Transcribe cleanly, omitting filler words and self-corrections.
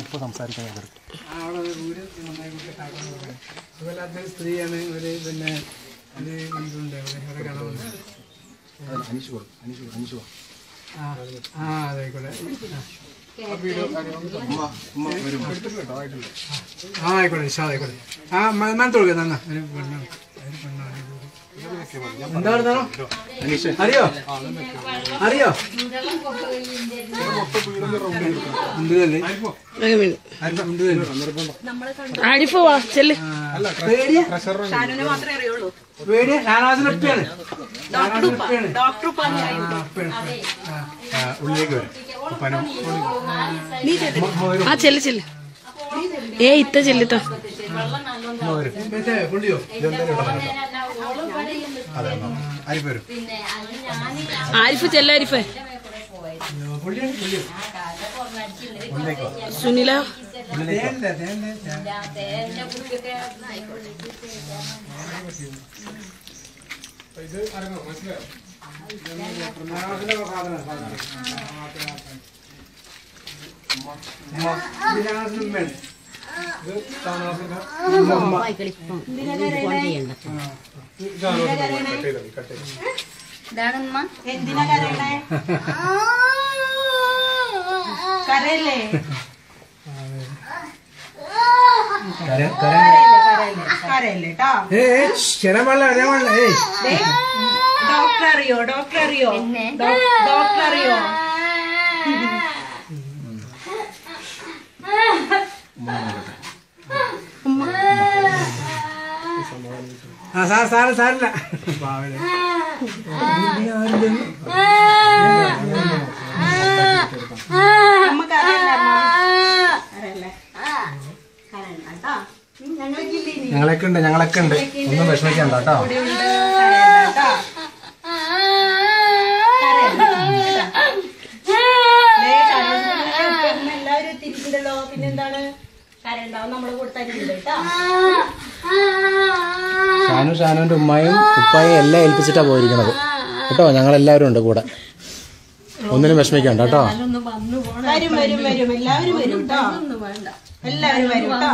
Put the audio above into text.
ഇപ്പോൾ സംസാരിക്കാൻ സുഖമില്ലാത്ത സ്ത്രീയാണ് ഒരു പിന്നെ അത് കണ്ടിട്ടുണ്ട് അവിടെ കാണാറുണ്ട്. അതായിക്കോട്ടെ. ആയിക്കോട്ടെ ആയിക്കോട്ടെ. മനത്ത് കൊടുക്കുക നന്നാ ഒരു പെണ്ണാണ്. എന്താ പറഞ്ഞോ? അറിയോ അറിയോ? ആരിഫ് വാ ചെല്ല്. ഉള്ളിലേക്ക് വരും. ആ ചെല്ല് ചെല്ല്. ഇത്ത ചെല്ലിട്ടോ. ആരിഫ് ചെല്ല. ആരിഫ് സുനില എന്തിനാ കരയണേ? കരയല്ലേ? ഡോക്ടർ അറിയോ? ഡോക്ടർ അറിയോ? ഡോക്ടർ അറിയോ? സാറില്ല. ഞങ്ങളൊക്കെ ഉണ്ട് ഒന്നും വിഷമിക്കണ്ട കേട്ടോ. എല്ലാവരും തിരിച്ചിട്ടല്ലോ. പിന്നെന്താണ് കരയുണ്ടാവും നമ്മള് കൊടുത്തിട്ടുണ്ട് കേട്ടോ. ഷാനുവിന്റെ ഉമ്മായും ഉപ്പായും എല്ലാം ഏൽപ്പിച്ചിട്ടാ പോയിരിക്കണത് കേട്ടോ. ഞങ്ങളെല്ലാവരും ഉണ്ട് കൂടെ. ഒന്നിനും വിഷമിക്കണ്ട കേട്ടോ. വരും വരും വരും എല്ലാവരും വരും കേട്ടോ. എല്ലാവരും വരും കേട്ടോ.